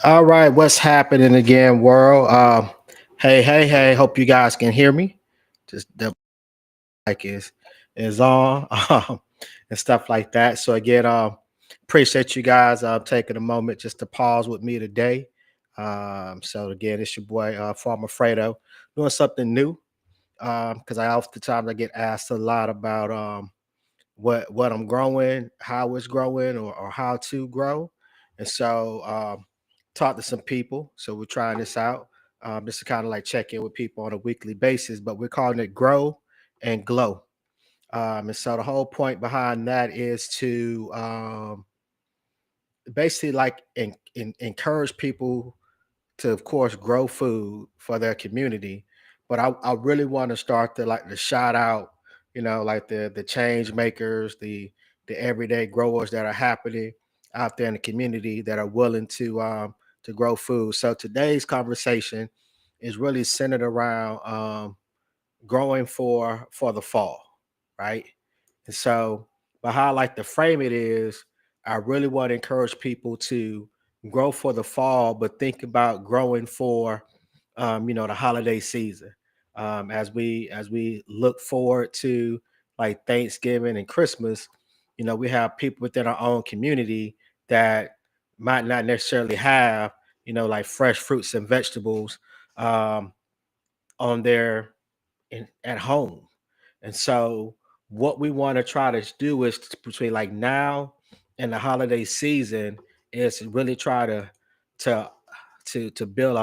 All right, what's happening again, world? Hey! Hope you guys can hear me. Just the mic is on and stuff like that. So again, appreciate you guys taking a moment just to pause with me today. So again, it's your boy Farmer Fredo doing something new because I oftentimes I get asked a lot about what I'm growing, how it's growing, or how to grow. And so talk to some people. So we're trying this out. This is kind of like check in with people on a weekly basis, but we're calling it Grow and Glow. And so the whole point behind that is to basically like encourage people to of course grow food for their community, but I really want to start to like to shout out, like the change makers, the everyday growers that are happening out there in the community that are willing to grow food. So today's conversation is really centered around growing for the fall, right? And so, but how I like to frame it is, I really want to encourage people to grow for the fall, but think about growing for, the holiday season. As we look forward to like Thanksgiving and Christmas, we have people within our own community that might not necessarily have, like fresh fruits and vegetables um, on their at home. And so what we want to try to do is between like now and the holiday season is really try to to build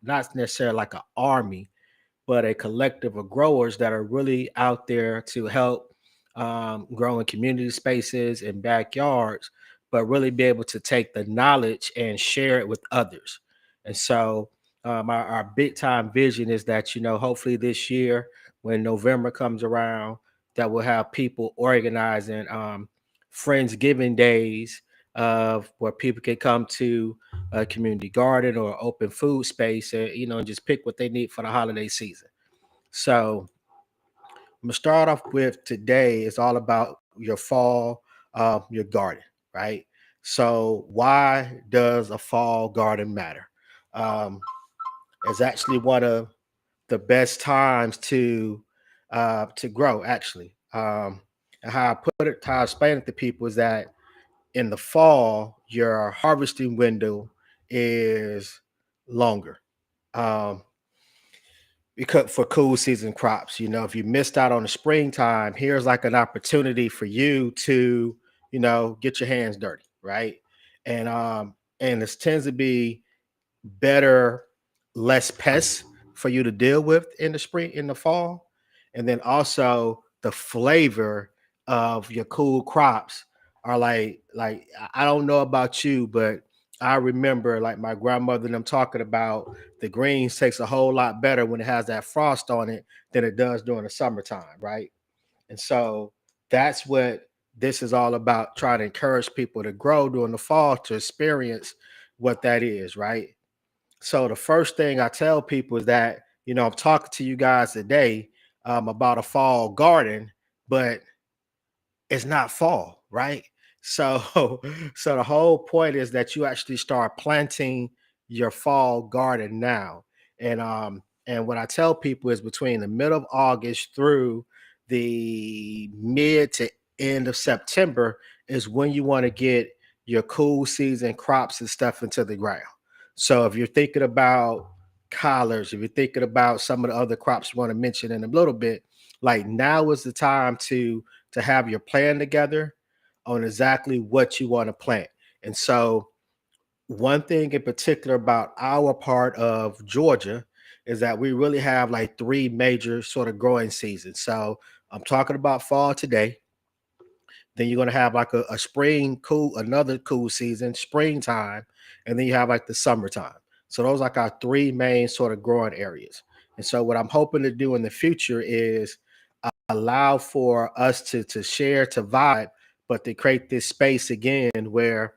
not necessarily like an army, but a collective of growers that are really out there to help grow in community spaces and backyards, but really be able to take the knowledge and share it with others. And so, our big time vision is that, hopefully this year, when November comes around, that we'll have people organizing Friendsgiving days of where people can come to a community garden or open food space and, and just pick what they need for the holiday season. So I'm gonna start off with today is all about your fall, your garden, right? So why does a fall garden matter? Um, it's actually one of the best times to grow. Actually, and how I put it, how I explain it to people is that in the fall, your harvesting window is longer. Um, because for cool season crops, if you missed out on the springtime, here's like an opportunity for you to, get your hands dirty, right? And this tends to be better, less pests for you to deal with in the spring, in the fall. And then also the flavor of your cool crops are like I don't know about you, but I remember like my grandmother and them talking about the greens takes a whole lot better when it has that frost on it than it does during the summertime, right? And so that's what this is all about, trying to encourage people to grow during the fall to experience what that is, right? So the first thing I tell people is that, I'm talking to you guys today about a fall garden, but it's not fall, right? So so the whole point is that you actually start planting your fall garden now. And what I tell people is between the middle of August through the mid to end of September is when you want to get your cool season crops and stuff into the ground. So if you're thinking about collards, if you're thinking about some of the other crops you want to mention in a little bit, like now is the time to have your plan together on exactly what you want to plant. And so, one thing in particular about our part of Georgia is that we really have like three major sort of growing seasons. So, I'm talking about fall today. Then you're going to have like a spring cool, another cool season, springtime, and then you have like the summertime. So, those are like our three main sort of growing areas. And so, what I'm hoping to do in the future is allow for us to share, to vibe, but to create this space again where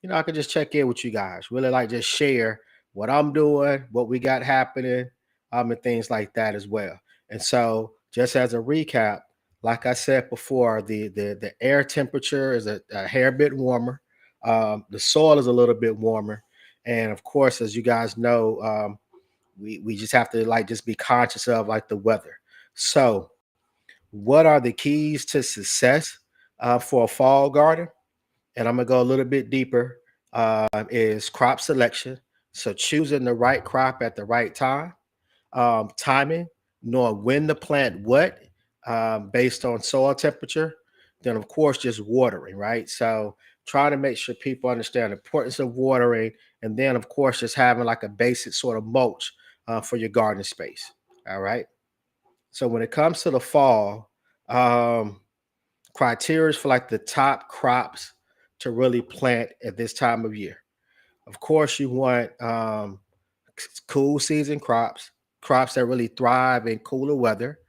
I can just check in with you guys, really like just share what I'm doing, what we got happening, and things like that as well. And so, just as a recap, like I said before, the air temperature is a hair bit warmer, the soil is a little bit warmer, And of course, as you guys know, we just have to like just be conscious of like the weather. So, what are the keys to success for a fall garden? And I'm gonna go a little bit deeper. Is crop selection. So choosing the right crop at the right time, timing, knowing when to plant what, based on soil temperature. Then, of course, just watering, right? So, try to make sure people understand the importance of watering. And then, of course, just having like a basic sort of mulch for your garden space. All right. So, when it comes to the fall, um, criteria for like the top crops to really plant at this time of year. Of course, you want cool season crops, crops that really thrive in cooler weather.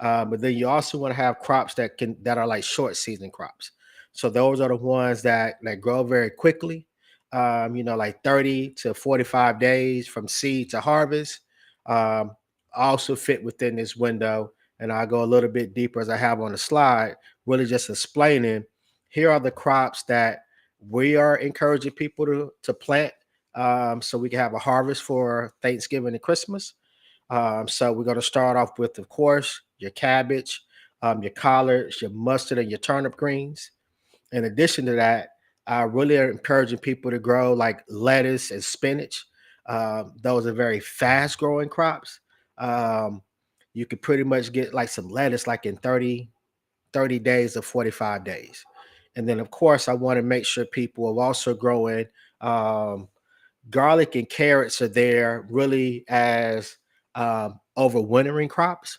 But then you also want to have crops that are like short season crops. So those are the ones that grow very quickly. Like 30 to 45 days from seed to harvest. Um, also fit within this window. And I'll go a little bit deeper as I have on the slide, really just explaining here are the crops that we are encouraging people to plant, so we can have a harvest for Thanksgiving and Christmas. So we're going to start off with, of course, your cabbage, your collards, your mustard, and your turnip greens. In addition to that, I really are encouraging people to grow like lettuce and spinach. Those are very fast growing crops. Um, you could pretty much get like some lettuce like in 30 days or 45 days. And then, of course, I want to make sure people are also growing. Um, Garlic and carrots are there really as overwintering crops,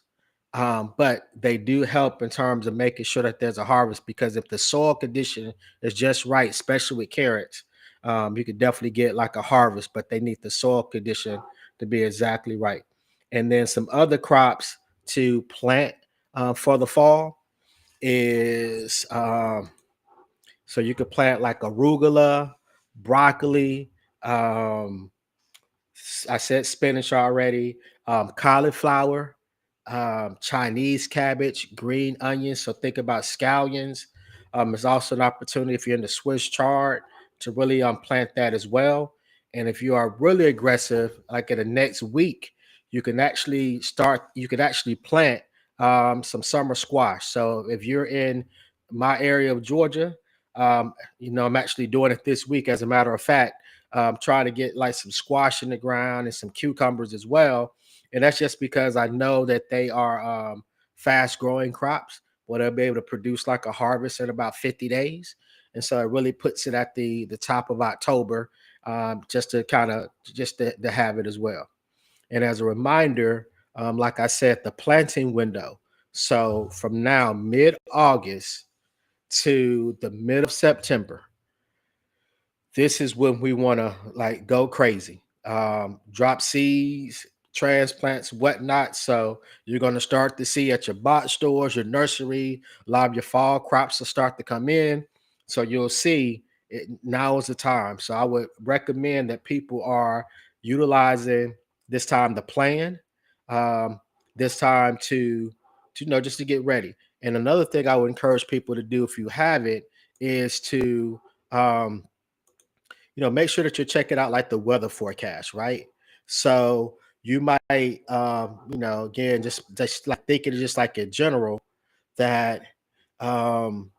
but they do help in terms of making sure that there's a harvest. Because if the soil condition is just right, especially with carrots, you could definitely get like a harvest, but they need the soil condition to be exactly right. And then some other crops to plant for the fall is so you could plant like arugula, broccoli, um, I said spinach already, cauliflower, Chinese cabbage, green onions. So think about scallions. It's also an opportunity if you're in the Swiss chard to really plant that as well. And if you are really aggressive, like in the next week, you can actually plant some summer squash. So if you're in my area of Georgia, I'm actually doing it this week, as a matter of fact, trying to get like some squash in the ground and some cucumbers as well. And that's just because I know that they are fast growing crops where they'll be able to produce like a harvest in about 50 days. And so it really puts it at the top of October, just to kind of just to have it as well. And as a reminder, like I said, the planting window. So from now, mid August to the mid of September, this is when we want to like go crazy. Drop seeds, transplants, whatnot. So you're going to start to see at your box stores, your nursery, a lot of your fall crops will start to come in. So you'll see it, now is the time. So I would recommend that people are utilizing this time to plan, um, this time to just to get ready. And another thing I would encourage people to do if you have it is to um, make sure that you're checking out like the weather forecast, right? So you might, again, just like thinking just like in general that um,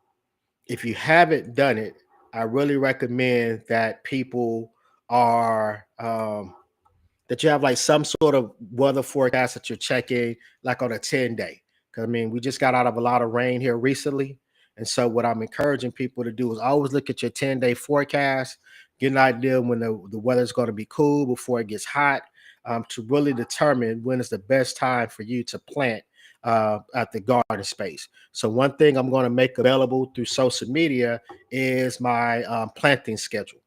if you haven't done it, I really recommend that people are that you have like some sort of weather forecast that you're checking like on a 10-day. Because I mean, we just got out of a lot of rain here recently. And so what I'm encouraging people to do is always look at your 10-day forecast, get an idea when the weather's going to be cool before it gets hot, to really determine when is the best time for you to plant at the garden space. So one thing I'm going to make available through social media is my planting schedule.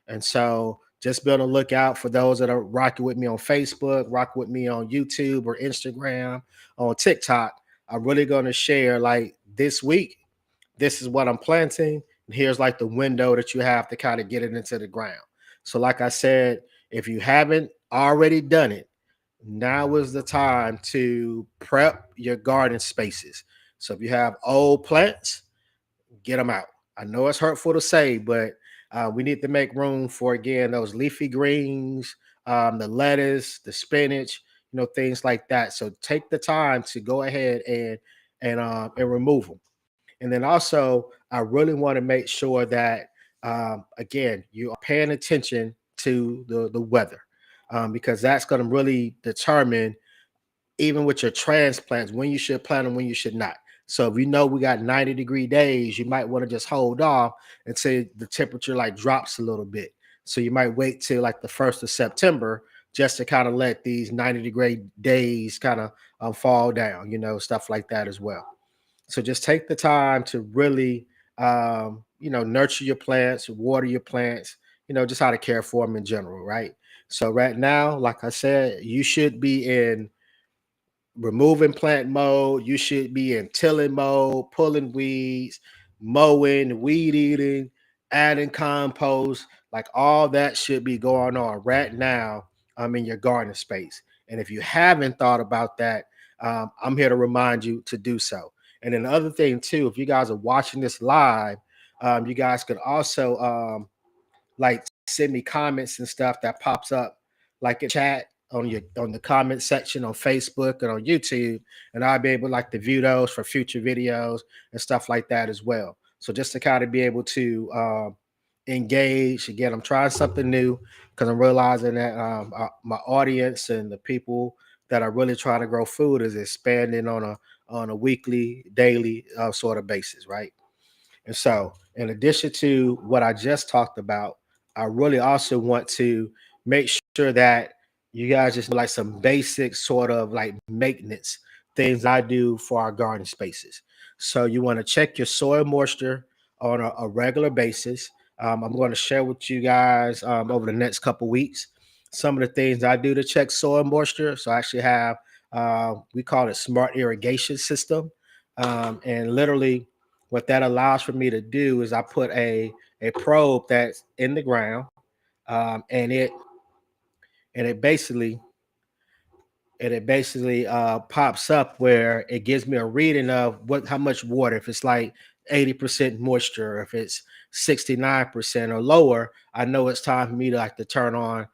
And so just be on the lookout for those that are rocking with me on Facebook, rocking with me on YouTube or Instagram, on TikTok. I'm really going to share like this week, this is what I'm planting. And here's like the window that you have to kind of get it into the ground. So, like I said, if you haven't already done it, now is the time to prep your garden spaces. So, if you have old plants, get them out. I know it's hurtful to say, but We need to make room for, again, those leafy greens, the lettuce, the spinach, things like that. So take the time to go ahead and remove them. And then also, I really want to make sure that, again, you are paying attention to the weather, because that's going to really determine, even with your transplants, when you should plant them, when you should not. So if you know we got 90-degree days, you might want to just hold off until the temperature like drops a little bit. So you might wait till like the 1st of September just to kind of let these 90-degree days kind of fall down, stuff like that as well. So just take the time to really, nurture your plants, water your plants, just how to care for them in general, right? So right now, like I said, you should be in removing plant mode. You should be in tilling mode, pulling weeds, mowing, weed eating, adding compost. Like all that should be going on right now in your garden space. And if you haven't thought about that, I'm here to remind you to do so. And then the other thing too, if you guys are watching this live, you guys could also like send me comments and stuff that pops up like a chat on the comment section on Facebook and on YouTube, and I'll be able like to view those for future videos and stuff like that as well. So just to kind of be able to engage again, I'm trying something new because I'm realizing that my audience and the people that are really trying to grow food is expanding on a weekly, daily sort of basis, right? And so, in addition to what I just talked about, I really also want to make sure that you guys just know, like, some basic sort of like maintenance things I do for our garden spaces. So you want to check your soil moisture on a regular basis. I'm going to share with you guys over the next couple weeks some of the things I do to check soil moisture. So I actually have we call it smart irrigation system, and literally what that allows for me to do is I put a probe that's in the ground, and it basically pops up where it gives me a reading of what how much water. If it's like 80% moisture, if it's 69% or lower, I know it's time for me to like to turn on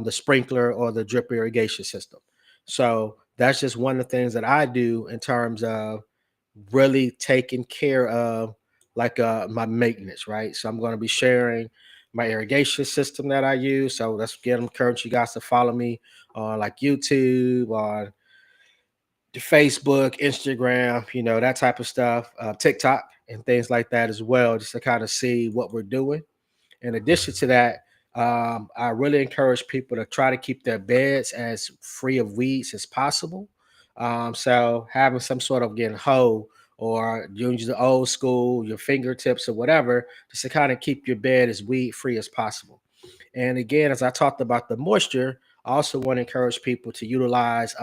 the sprinkler or the drip irrigation system. So that's just one of the things that I do in terms of really taking care of like my maintenance, right? So I'm going to be sharing my irrigation system that I use. So let's get encourage you guys to follow me on like YouTube, on the Facebook, Instagram, that type of stuff, TikTok and things like that as well, just to kind of see what we're doing. In addition to that, I really encourage people to try to keep their beds as free of weeds as possible. So having some sort of getting hoe or use the old school, your fingertips or whatever, just to kind of keep your bed as weed free as possible. And again, as I talked about the moisture, I also want to encourage people to utilize,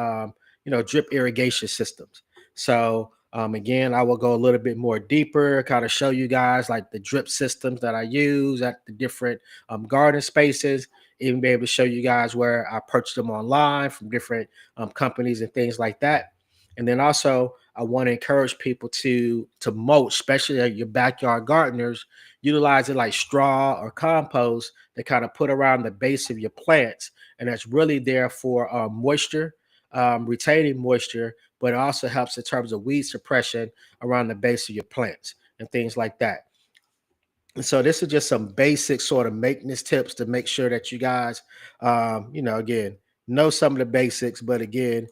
drip irrigation systems. So again, I will go a little bit more deeper, kind of show you guys like the drip systems that I use at the different garden spaces. Even be able to show you guys where I purchased them online from different companies and things like that. And then also, I want to encourage people to mulch, especially your backyard gardeners, utilizing like straw or compost to kind of put around the base of your plants, and that's really there for moisture, retaining moisture, but it also helps in terms of weed suppression around the base of your plants and things like that. And so this is just some basic sort of maintenance tips to make sure that you guys, again, know some of the basics, but again,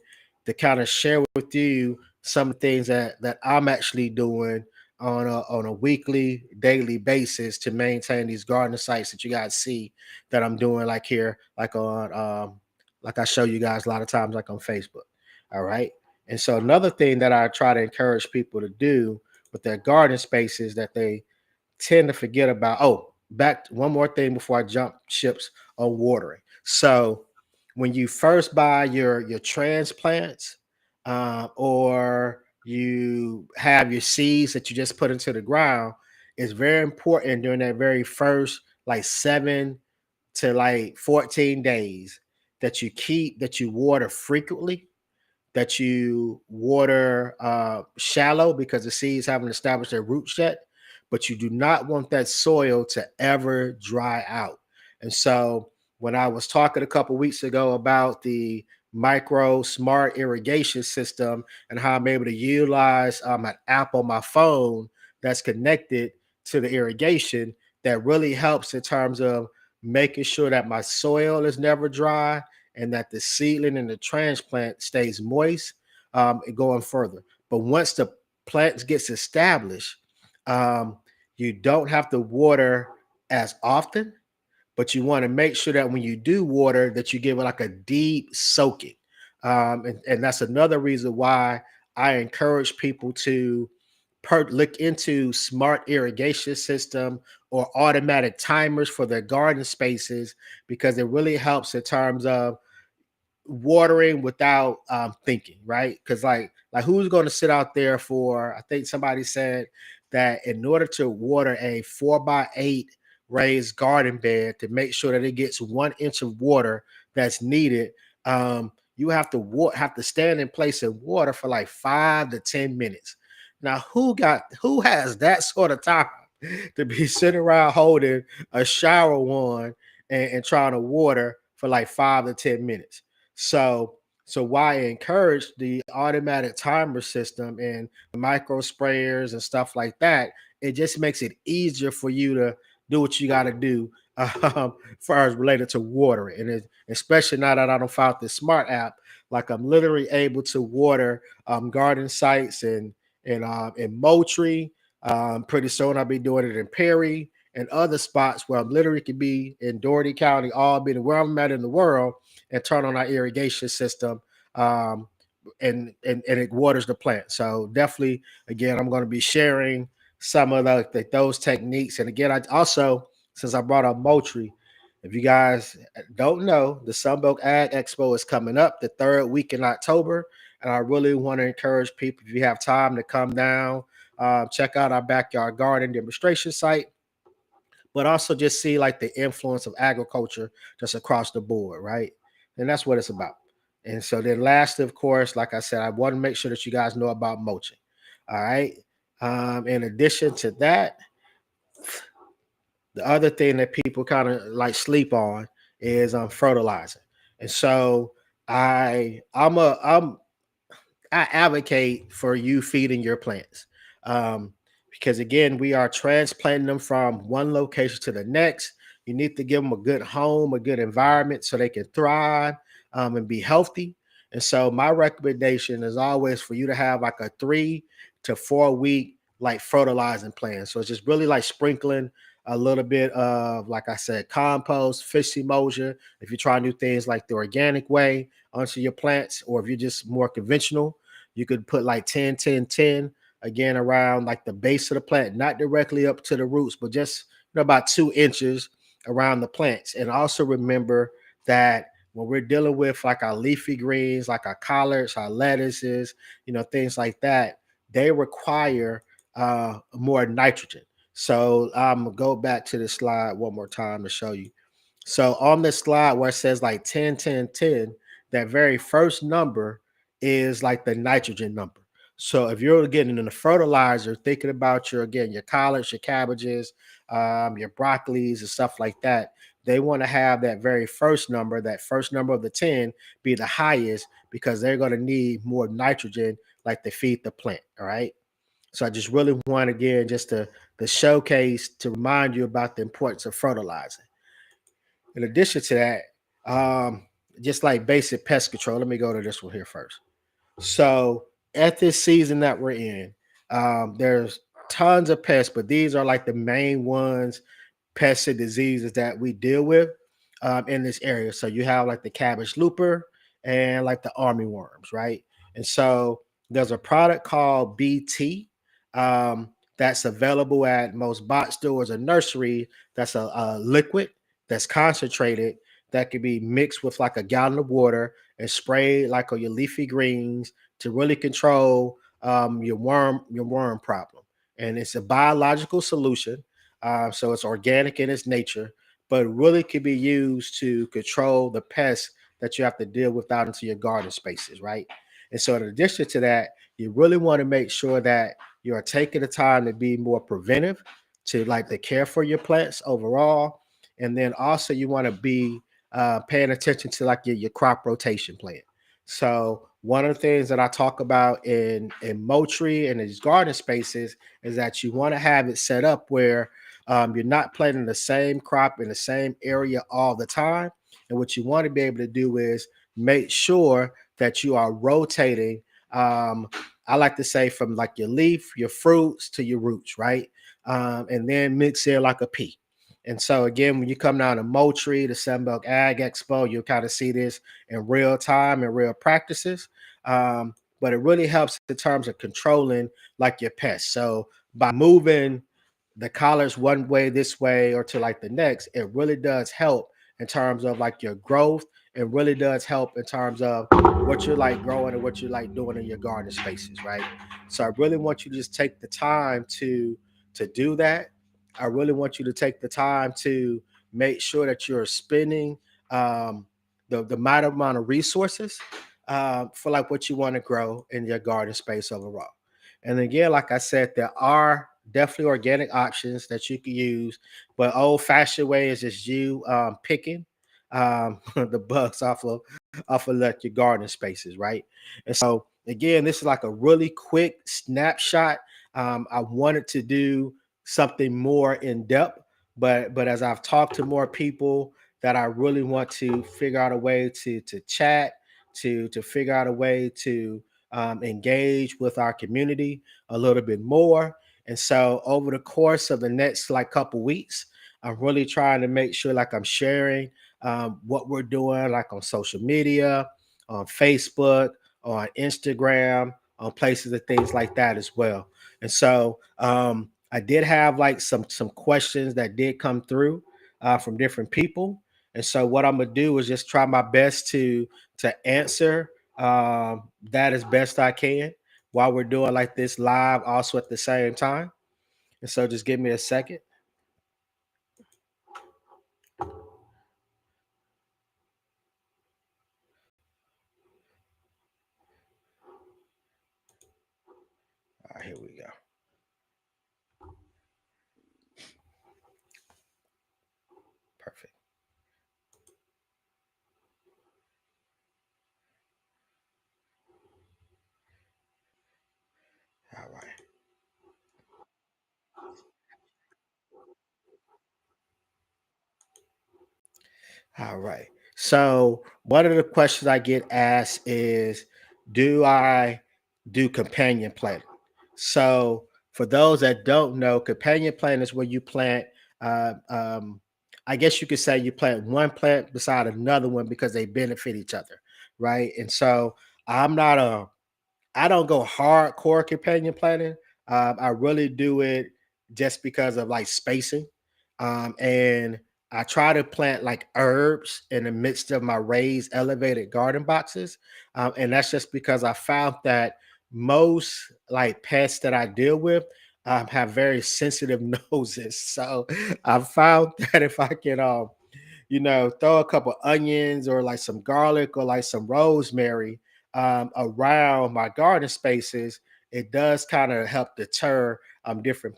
to kind of share with you some things that I'm actually doing on a weekly, daily basis to maintain these garden sites that you guys see that I'm doing, like here, like on, like I show you guys a lot of times, like on Facebook. All right. And so another thing that I try to encourage people to do with their garden spaces that they tend to forget about. Oh, back one more thing before I jump ships on watering. So when you first buy your transplants, or you have your seeds that you just put into the ground, it's very important during that very first like 7 to like 14 days that you water frequently, that you water shallow because the seeds haven't established their roots yet, but you do not want that soil to ever dry out. And so when I was talking a couple weeks ago about the micro smart irrigation system and how I'm able to utilize an app on my phone that's connected to the irrigation, that really helps in terms of making sure that my soil is never dry and that the seedling and the transplant stays moist, and going further. But once the plants gets established, um, you don't have to water as often, but you want to make sure that when you do water, that you give it like a deep soaking. And that's another reason why I encourage people to look into smart irrigation system or automatic timers for their garden spaces, because it really helps in terms of watering without thinking, right? Because like who's going to sit out there for? I think somebody said that in order to water a 4x8 raised garden bed to make sure that it gets 1 inch of water that's needed, you have to stand in place and water for like 5 to 10 minutes. Now, who has that sort of time to be sitting around holding a shower wand and trying to water for like 5 to 10 minutes? So, so why I encourage the automatic timer system and micro sprayers and stuff like that, it just makes it easier for you to do what you got to do, as far as related to watering. And especially now that I don't found this smart app, like I'm literally able to water garden sites in Moultrie. Pretty soon I'll be doing it in Perry and other spots where I'm literally could be in Doherty County, all being where I'm at in the world, and turn on our irrigation system, um, and it waters the plant. So definitely, again, I'm going to be sharing some of those techniques. And again, I also, since I brought up Moultrie, if you guys don't know, the Sunbelt Ag Expo is coming up the third week in October, and I really want to encourage people, if you have time, to come down, check out our backyard garden demonstration site, but also just see like the influence of agriculture just across the board, right? And that's what it's about. And so then last, of course, like I said, I want to make sure that you guys know about mulching. All right. In addition to that, the other thing that people kind of like sleep on is fertilizer. And so I'm I advocate for you feeding your plants, um, because again, we are transplanting them from one location to the next. You need to give them a good home, a good environment, so they can thrive, and be healthy. And so, my recommendation is always for you to have like a 3 to 4 week like fertilizing plan. So it's just really like sprinkling a little bit of, like I said, compost, fish emulsion. If you try new things like the organic way onto your plants, or if you're just more conventional, you could put like 10, 10, 10 again around like the base of the plant, not directly up to the roots, but just about 2 inches around the plants. And also remember that when we're dealing with like our leafy greens, like our collards, our lettuces, things like that, they require more nitrogen. So I'm gonna go back to the slide one more time to show you. So on this slide where it says like 10, 10, 10, that very first number is like the nitrogen number. So if you're getting in the fertilizer, thinking about your collards, your cabbages, your broccolis and stuff like that, they want to have that first number of the 10 be the highest, because they're going to need more nitrogen like to feed the plant. All right. So I just really want, again, just to showcase, to remind you about the importance of fertilizing. In addition to that, just like basic pest control, let me go to this one here first. So at this season that we're in, there's tons of pests, but these are like the main ones, pests and diseases that we deal with in this area. So you have like the cabbage looper and like the army worms, right? And so there's a product called BT, that's available at most box stores and nursery. That's a liquid that's concentrated, that could be mixed with like a gallon of water and sprayed like on your leafy greens to really control your worm problem. And it's a biological solution, so it's organic in its nature, but really could be used to control the pests that you have to deal with out into your garden spaces, right? And so, in addition to that, you really want to make sure that you are taking the time to be more preventive. to like to care for your plants overall, and then also you want to be paying attention to like your crop rotation plan. So one of the things that I talk about in Motri and these garden spaces is that you want to have it set up where you're not planting the same crop in the same area all the time. And what you want to be able to do is make sure that you are rotating. Um, I like to say from like your leaf, your fruits to your roots, right? And then mix in like a pea. And so again, when you come down to Moultrie, the Sunbelt Ag Expo, you'll kind of see this in real time and real practices. But it really helps in terms of controlling like your pests. So by moving the collars one way this way or to like the next, it really does help in terms of like your growth. It really does help in terms of what you're like growing and what you like doing in your garden spaces, right? So I really want you to just take the time to do that. I really want you to take the time to make sure that you're spending um, the right amount of resources for like what you want to grow in your garden space overall. And again, like I said, there are definitely organic options that you can use, but old fashioned way is just you picking the bugs off of like your garden spaces, right? And so again, this is like a really quick snapshot. I wanted to do something more in depth, but as I've talked to more people that I really want to figure out a way to chat, to figure out a way to engage with our community a little bit more. And so over the course of the next like couple weeks, I'm really trying to make sure like I'm sharing what we're doing like on social media, on Facebook, on Instagram, on places and things like that as well. And so I did have like some questions that did come through from different people. And so what I'm gonna do is just try my best to answer that as best I can while we're doing like this live also at the same time. And so just give me a second. All right, here we go. Perfect. All right. All right. So one of the questions I get asked is, do I do companion planting? So for those that don't know, companion planting is where you plant. Uh, um, I guess you could say you plant one plant beside another one because they benefit each other, right? And so I'm not a I don't go hardcore companion planting. I really do it just because of like spacing. And I try to plant like herbs in the midst of my raised elevated garden boxes. And that's just because I found that most like pests that I deal with have very sensitive noses. So I found that if I can throw a couple onions or like some garlic or like some rosemary around my garden spaces, it does kind of help deter different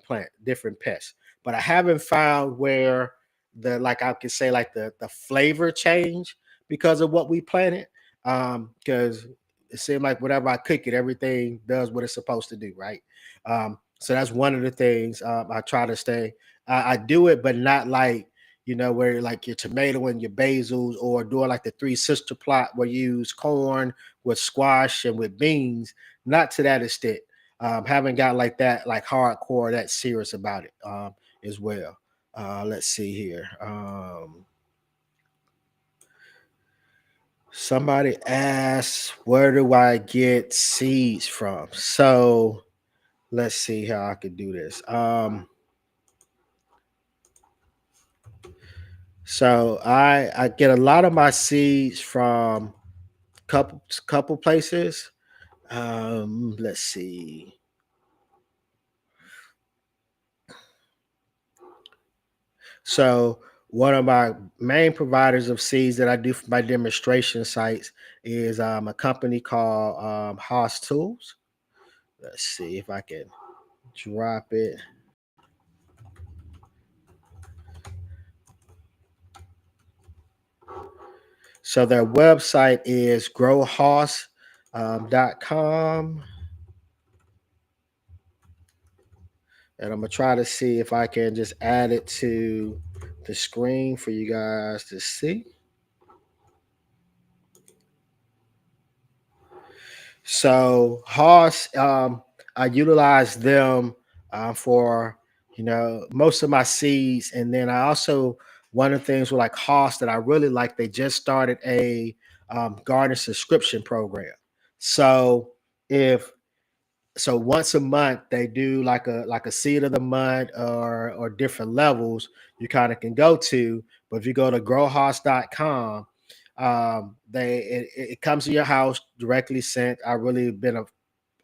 pests. But I haven't found where the like I could say like the flavor change because of what we planted. Because it seemed like whatever I cook it, everything does what it's supposed to do, right? So that's one of the things I try to stay. I do it, but not like where like your tomato and your basils, or doing like the three sister plot where you use corn with squash and with beans. Not to that extent. Haven't got like that, like hardcore, that serious about it as well. Let's see here. Somebody asked, where do I get seeds from? So let's see how I could do this. So I get a lot of my seeds from couple places. Let's see. So one of my main providers of seeds that I do for my demonstration sites is a company called Haas Tools. Let's see if I can drop it. So their website is growhouse.com. And I'm gonna try to see if I can just add it to the screen for you guys to see. So Hoss, I utilize them for most of my seeds, and then I also one of the things with like Hoss that I really like. They just started a garden subscription program. So if once a month they do like a seed of the month or different levels you kind of can go to. But if you go to growhouse.com, it comes to your house directly sent. I really been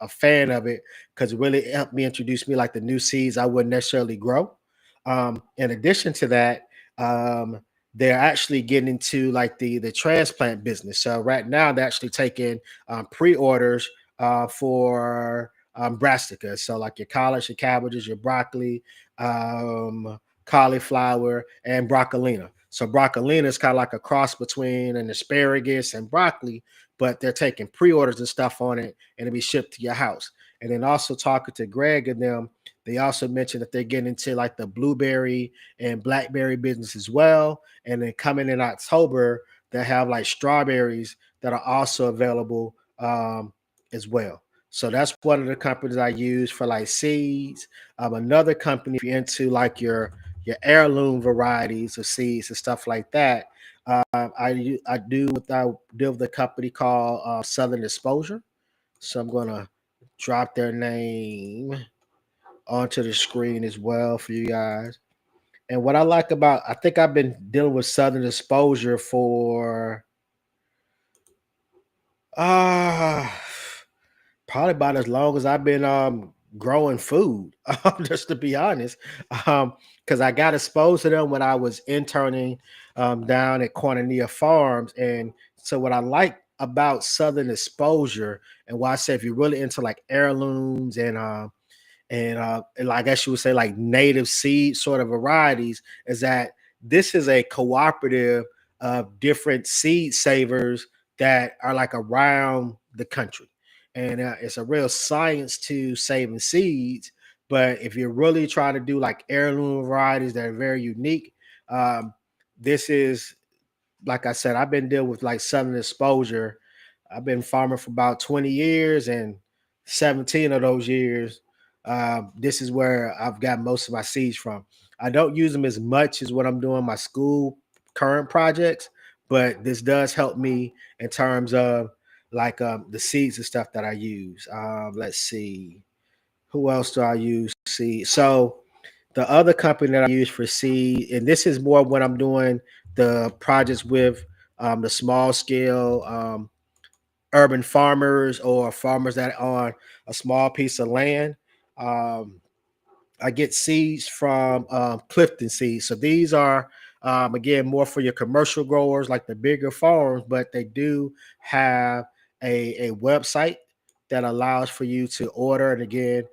a fan of it because it really helped me introduce me like the new seeds I wouldn't necessarily grow. In addition to that, um, they're actually getting into like the transplant business. So right now they're actually taking pre-orders for brassica. So like your collards, your cabbages, your broccoli, cauliflower, and broccolina. So broccolina is kind of like a cross between an asparagus and broccoli, but they're taking pre-orders and stuff on it, and it'll be shipped to your house. And then also talking to Greg and them, they also mentioned that they're getting into like the blueberry and blackberry business as well. And then coming in October, they have like strawberries that are also available as well. So that's one of the companies I use for like seeds. Another company, if you're into like your heirloom varieties of seeds and stuff like that, I deal with a company called Southern Exposure. So I'm gonna drop their name onto the screen as well for you guys. And what I like about, I think I've been dealing with Southern Exposure for uh probably about as long as I've been growing food, just to be honest. Because I got exposed to them when I was interning down at Cornelia Farms. And so what I like about Southern Exposure, and why I say if you're really into like heirlooms and like I guess you would say like native seed sort of varieties, is that this is a cooperative of different seed savers that are like around the country. And it's a real science to saving seeds. But if you're really trying to do like heirloom varieties that are very unique, um, this is, like I said, I've been dealing with like Southern Exposure. I've been farming for about 20 years, and 17 of those years, this is where I've got most of my seeds from. I don't use them as much as what I'm doing my school current projects, but this does help me in terms of like the seeds and stuff that I use. Let's see, who else do I use? See, so the other company that I use for seed, and this is more when I'm doing the projects with the small scale urban farmers or farmers that are on a small piece of land. Um, I get seeds from Clifton Seeds. So these are, again, more for your commercial growers, like the bigger farms, but they do have a website that allows for you to order and again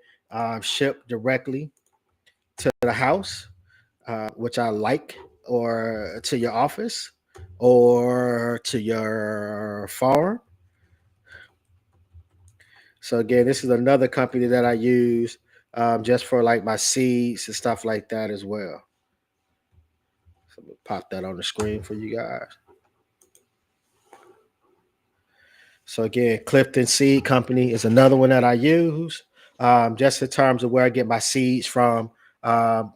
ship directly to the house, which I like, or to your office, or to your farm. So again, this is another company that I use just for like my seeds and stuff like that as well. So I'm gonna pop that on the screen for you guys. So again, Clifton Seed Company is another one that I use, just in terms of where I get my seeds from,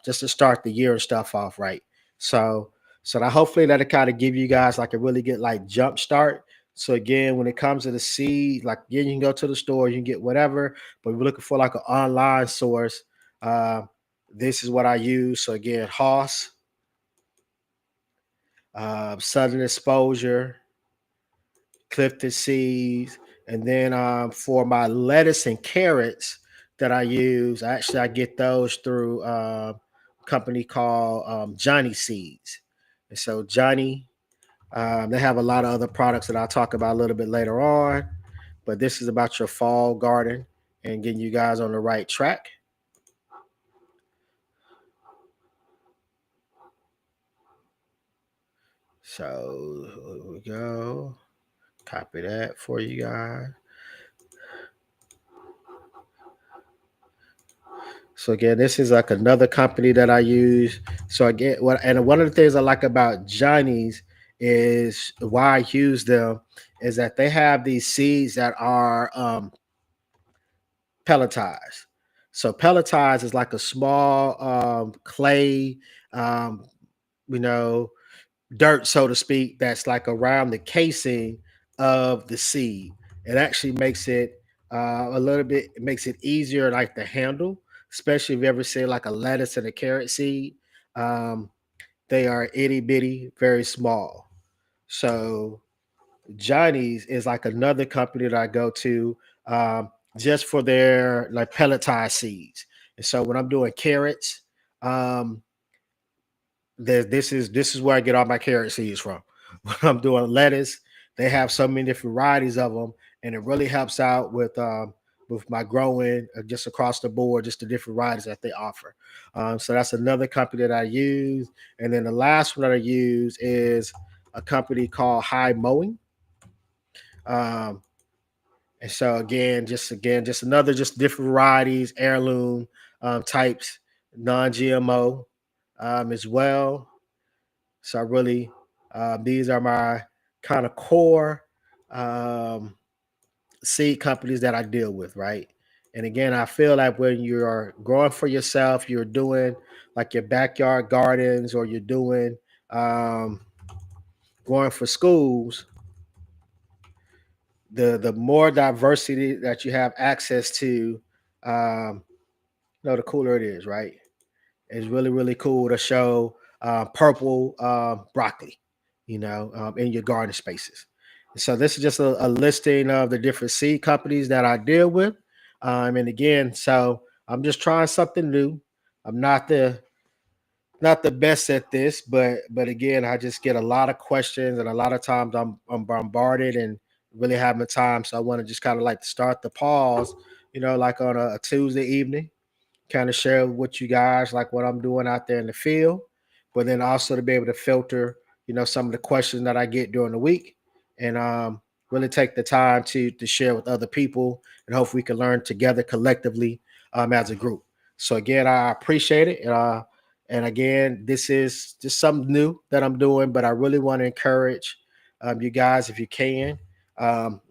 just to start the year and stuff off right. So, so that hopefully that'll kind of give you guys like a really good like jump start. So again, when it comes to the seed, like again, you can go to the store, you can get whatever, but we're looking for like an online source. Uh, this is what I use. So again, Hoss, Southern Exposure, Clifton seeds, and then for my lettuce and carrots that I use, I get those through a company called Johnny Seeds. And so Johnny, they have a lot of other products that I'll talk about a little bit later on. But this is about your fall garden and getting you guys on the right track. So here we go. Copy that for you guys. So again, this is like another company that I use. So again, one of the things I like about Johnny's is why I use them is that they have these seeds that are pelletized. So pelletized is like a small clay, um, you know, dirt, so to speak, that's like around the casing of the seed. It actually makes it a little bit, it makes it easier like to handle, especially if you ever see like a lettuce and a carrot seed. Um, they are itty bitty, very small. So Johnny's is like another company that I go to just for their like pelletized seeds. And so when I'm doing carrots, um, this is where I get all my carrot seeds from. When I'm doing lettuce, they have so many different varieties of them, and it really helps out with my growing just across the board, just the different varieties that they offer. So that's another company that I use, and then the last one that I use is a company called High Mowing. Um, and so just another just different varieties, heirloom types, non-GMO as well. So I really, these are my kind of core um, seed companies that I deal with, right? And again, I feel like when you're growing for yourself, you're doing like your backyard gardens, or you're doing um, going for schools, the more diversity that you have access to, um, the cooler it is, right? It's really, really cool to show purple broccoli, in your garden spaces. So this is just a listing of the different seed companies that I deal with. And again, so I'm just trying something new. I'm not the best at this, but again, I just get a lot of questions, and a lot of times I'm bombarded and really having time. So I want to just kind of like start the pause, like on a Tuesday evening, kind of share with you guys like what I'm doing out there in the field, but then also to be able to filter, some of the questions that I get during the week, and really take the time to share with other people, and hope we can learn together collectively as a group. So again, I appreciate it, and again, this is just something new that I'm doing, but I really want to encourage you guys, if you can,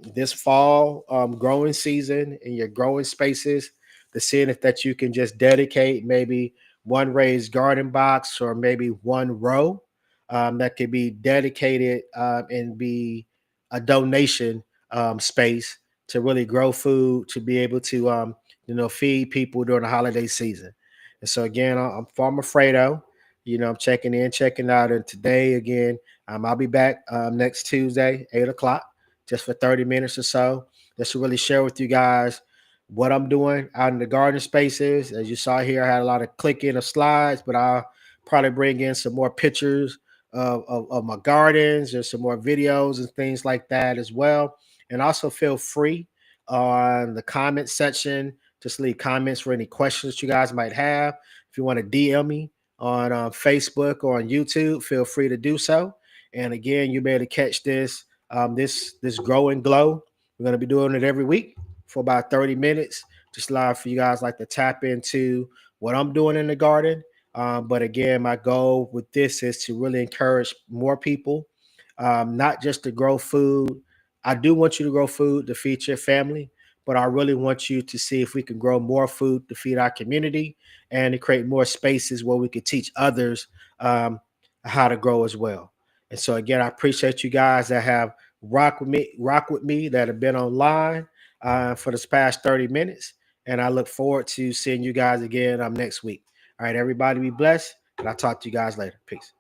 this fall growing season in your growing spaces, to seeing if that you can just dedicate maybe one raised garden box, or maybe one row that could be dedicated and be a donation space to really grow food, to be able to feed people during the holiday season. And so again, I'm Farmer Fredo. I'm checking in, checking out, and today again, I'll be back next Tuesday, 8 o'clock, just for 30 minutes or so, just to really share with you guys what I'm doing out in the garden spaces. As you saw here, I had a lot of clicking of slides, but I'll probably bring in some more pictures of my gardens, and some more videos and things like that as well. And also feel free on the comment section, just leave comments for any questions you guys might have. If you want to DM me on Facebook or on YouTube, feel free to do so. And again, you'll be able to catch this grow and glow. We're going to be doing it every week for about 30 minutes, just live for you guys like to tap into what I'm doing in the garden. But again, my goal with this is to really encourage more people, not just to grow food. I do want you to grow food to feed your family, but I really want you to see if we can grow more food to feed our community, and to create more spaces where we could teach others how to grow as well. And so again, I appreciate you guys that have rock with me, that have been online for this past 30 minutes. And I look forward to seeing you guys again next week. All right, everybody be blessed, and I'll talk to you guys later. Peace.